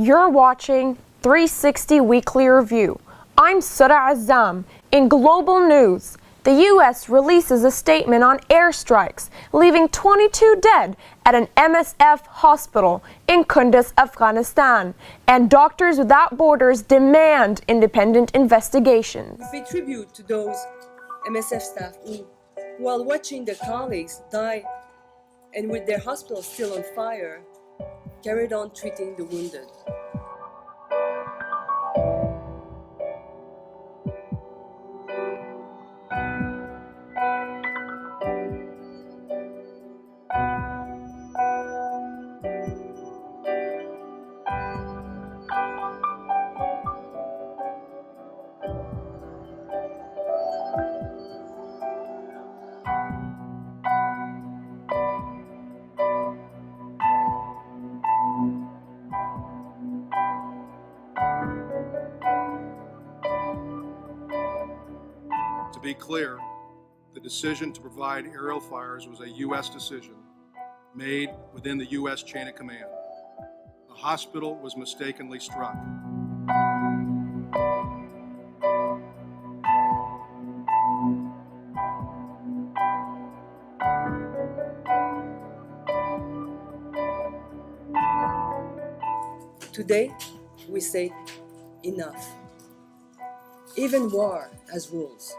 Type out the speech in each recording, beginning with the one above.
You're watching 360 Weekly Review. I'm Surah Azam. In global news, the U.S. releases a statement on airstrikes, leaving 22 dead at an MSF hospital in Kunduz, Afghanistan. And Doctors Without Borders demand independent investigations. We pay tribute to those MSF staff who, while watching their colleagues die and with their hospital still on fire, carried on treating the wounded. To be clear, the decision to provide aerial fires was a U.S. decision made within the U.S. chain of command. The hospital was mistakenly struck. Today, we say enough. Even war has rules.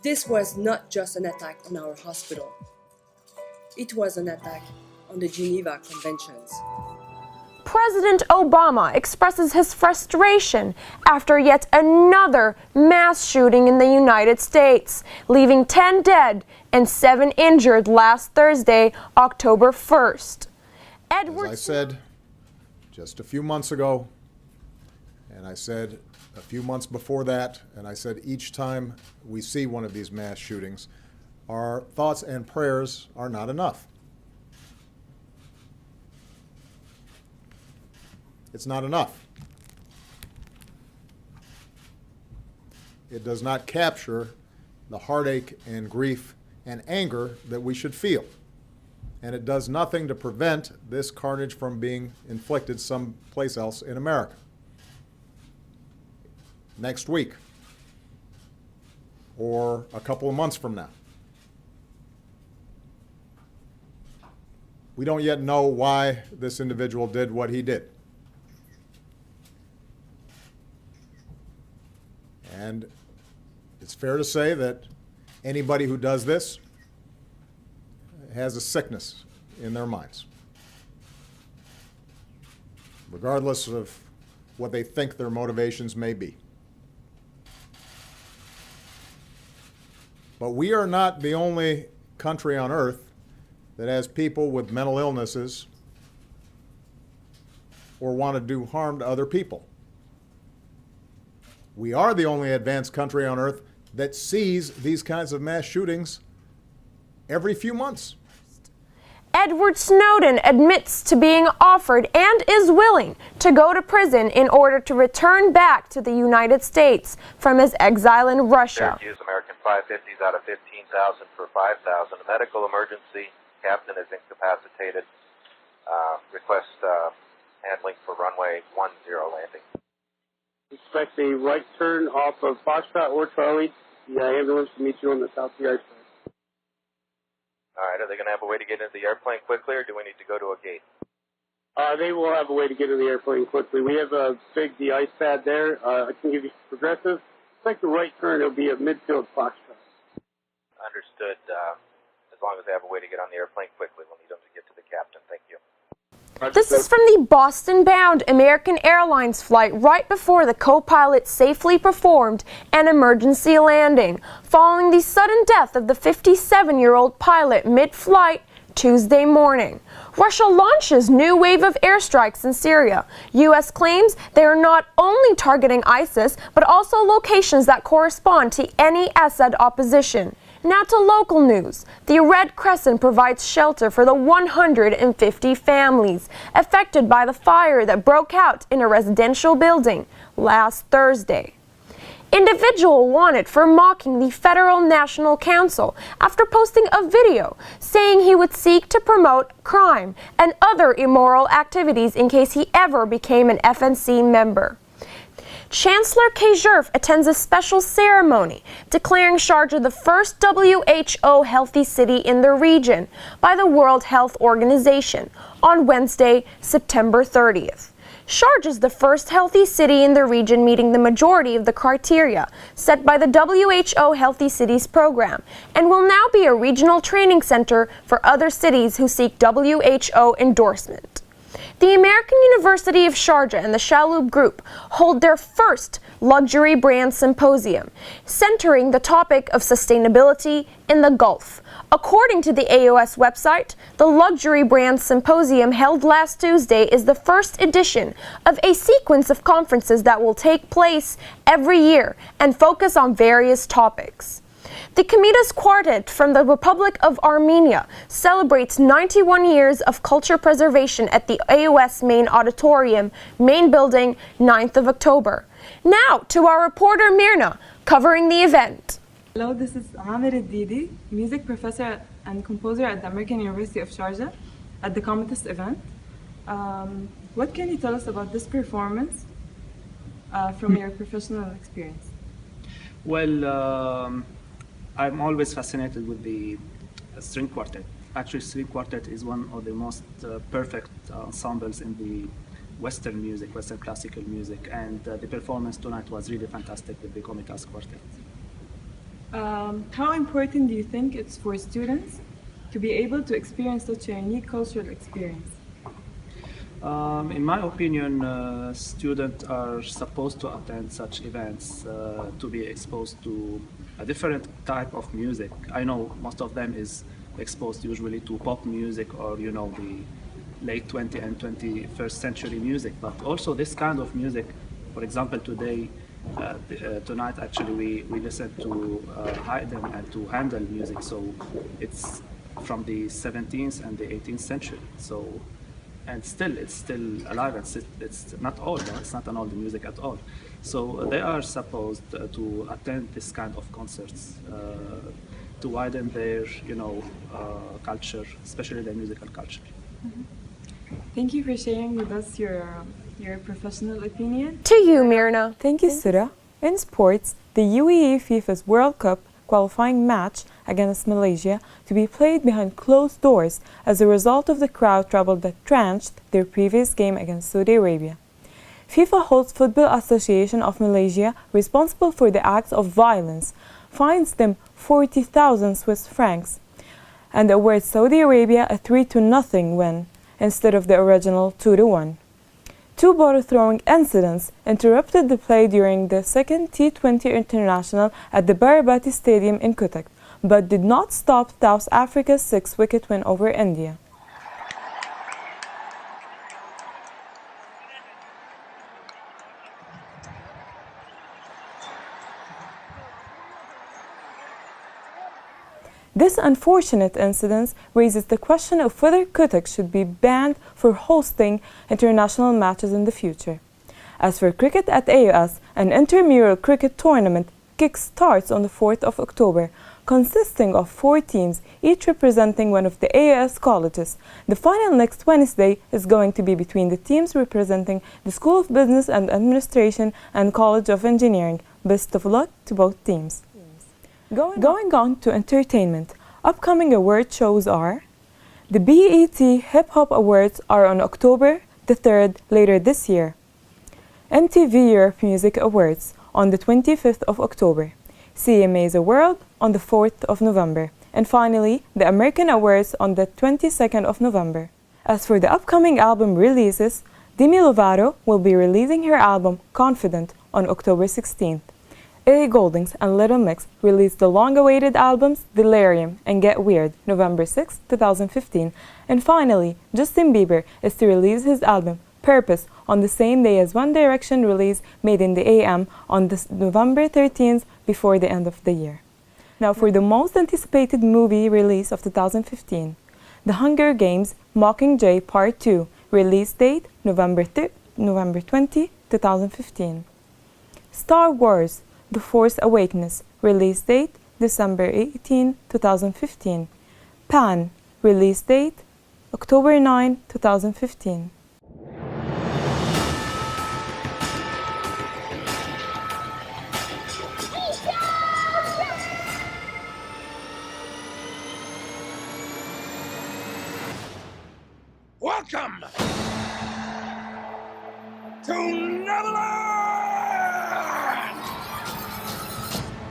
This was not just an attack on our hospital. It was an attack on the Geneva Conventions. President Obama expresses his frustration after yet another mass shooting in the United States, leaving 10 dead and 7 injured last Thursday, October 1st. As I said just a few months ago, and I said a few months before that, and I said each time we see one of these mass shootings, our thoughts and prayers are not enough. It's not enough. It does not capture the heartache and grief and anger that we should feel. And it does nothing to prevent this carnage from being inflicted someplace else in America. Next week, or a couple of months from now. We don't yet know why this individual did what he did. And it's fair to say that anybody who does this has a sickness in their minds, regardless of what they think their motivations may be. But we are not the only country on earth that has people with mental illnesses or want to do harm to other people. We are the only advanced country on earth that sees these kinds of mass shootings every few months. Edward Snowden admits to being offered and is willing to go to prison in order to return back to the United States from his exile in Russia. Syracuse American 550s out of 15,000 for 5,000. A medical emergency. Captain is incapacitated. Request handling for runway 10 landing. Expect a right turn off of Foxtrot or Charlie. The ambulance will meet you on the South Sea Ice. All right, are they going to have a way to get into the airplane quickly, or do we need to go to a gate? They will have a way to get into the airplane quickly. We have a big ice pad there. I can give you progressive. It's like the right turn. It'll be a midfield Foxtrot. Understood. As long as they have a way to get on the airplane quickly, we'll need them to get to the captain. Thank you. This is from the Boston-bound American Airlines flight right before the co-pilot safely performed an emergency landing, following the sudden death of the 57-year-old pilot mid-flight Tuesday morning. Russia launches new wave of airstrikes in Syria. U.S. claims they are not only targeting ISIS, but also locations that correspond to any Assad opposition. Now to local news. The Red Crescent provides shelter for the 150 families affected by the fire that broke out in a residential building last Thursday. Individual wanted for mocking the Federal National Council after posting a video saying he would seek to promote crime and other immoral activities in case he ever became an FNC member. Chancellor Kajirf attends a special ceremony declaring Sharjah the first WHO healthy city in the region by the World Health Organization on Wednesday, September 30th. Sharjah is the first healthy city in the region meeting the majority of the criteria set by the WHO Healthy Cities program and will now be a regional training center for other cities who seek WHO endorsement. The American University of Sharjah and the Shaloub Group hold their first luxury brand symposium, centering the topic of sustainability in the Gulf. According to the AOS website, the Luxury Brand Symposium held last Tuesday is the first edition of a sequence of conferences that will take place every year and focus on various topics. The Komitas Quartet from the Republic of Armenia celebrates 91 years of culture preservation at the AOS Main Auditorium, Main Building, 9th of October. Now to our reporter Mirna, covering the event. Hello, this is Amir Didi, music professor and composer at the American University of Sharjah at the Komitas event. What can you tell us about this performance from your professional experience? Well, I'm always fascinated with the string quartet. Actually, string quartet is one of the most perfect ensembles in the Western music, Western classical music, and the performance tonight was really fantastic with the Komitas Quartet. How important do you think it's for students to be able to experience such a unique cultural experience? In my opinion, students are supposed to attend such events to be exposed to a different type of music. I know most of them is exposed usually to pop music or, you know, the late 20th and 21st century music, but also this kind of music. For example, today, tonight actually we listened to Haydn and to Handel music, so it's from the 17th and the 18th century. So, and still it's still alive. It's not old. It's not an old music at all. So they are supposed to attend this kind of concerts to widen their, you know, culture, especially their musical culture. Mm-hmm. Thank you for sharing with us your professional opinion. To you, Mirna. Thank you, Sura. In sports, the UAE FIFA's World Cup qualifying match against Malaysia to be played behind closed doors as a result of the crowd trouble that drenched their previous game against Saudi Arabia. FIFA holds Football Association of Malaysia responsible for the acts of violence, fines them 40,000 Swiss francs, and awards Saudi Arabia a 3-0 win instead of the original 2-1. Two bottle throwing incidents interrupted the play during the second T20 International at the Barabati Stadium in Cuttack, but did not stop South Africa's 6-wicket win over India. This unfortunate incident raises the question of whether Cuttack should be banned for hosting international matches in the future. As for cricket at AOS, an intramural cricket tournament kick-starts on the 4th of October, consisting of 4 teams, each representing one of the AOS colleges. The final next Wednesday is going to be between the teams representing the School of Business and Administration and College of Engineering. Best of luck to both teams. Going on to entertainment, upcoming award shows are: the BET Hip Hop Awards are on October the 3rd later this year, MTV Europe Music Awards on the 25th of October, CMA's World on the 4th of November, and finally, the American Awards on the 22nd of November. As for the upcoming album releases, Demi Lovato will be releasing her album Confident on October 16th. Ellie Goulding and Little Mix released the long-awaited albums Delirium and Get Weird November 6, 2015. And finally, Justin Bieber is to release his album Purpose on the same day as One Direction release Made in the AM on November 13th before the end of the year. Now for the most anticipated movie release of 2015, The Hunger Games Mockingjay Part 2, release date November 20, 2015. Star Wars The Force Awakens, release date December 18, 2015. Pan, release date October 9, 2015. Welcome to Neverland!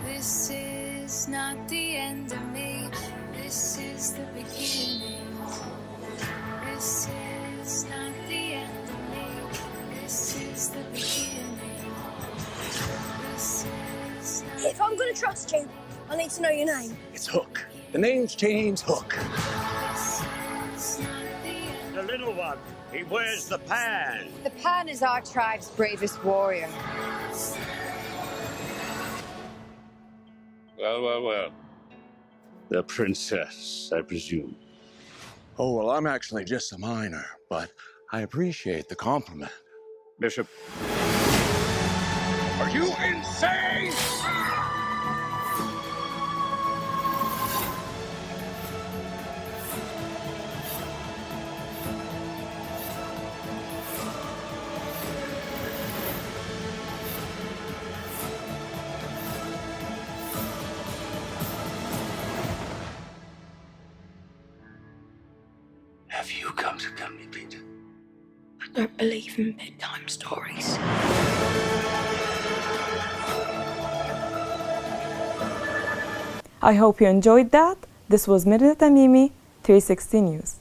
This is not the end of me. This is the beginning. This is not the end of me. This is the beginning. This is not. If I'm gonna trust you, I need to know your name. It's Hook. The name's James Hook. The little one, he wears the pan. The Pan is our tribe's bravest warrior. Well. The princess, I presume. Oh, well, I'm actually just a minor, but I appreciate the compliment. Bishop. Are you insane? Have you come to get me, Peter? I don't believe in bedtime stories. I hope you enjoyed that. This was Mirna Tamimi, 360 News.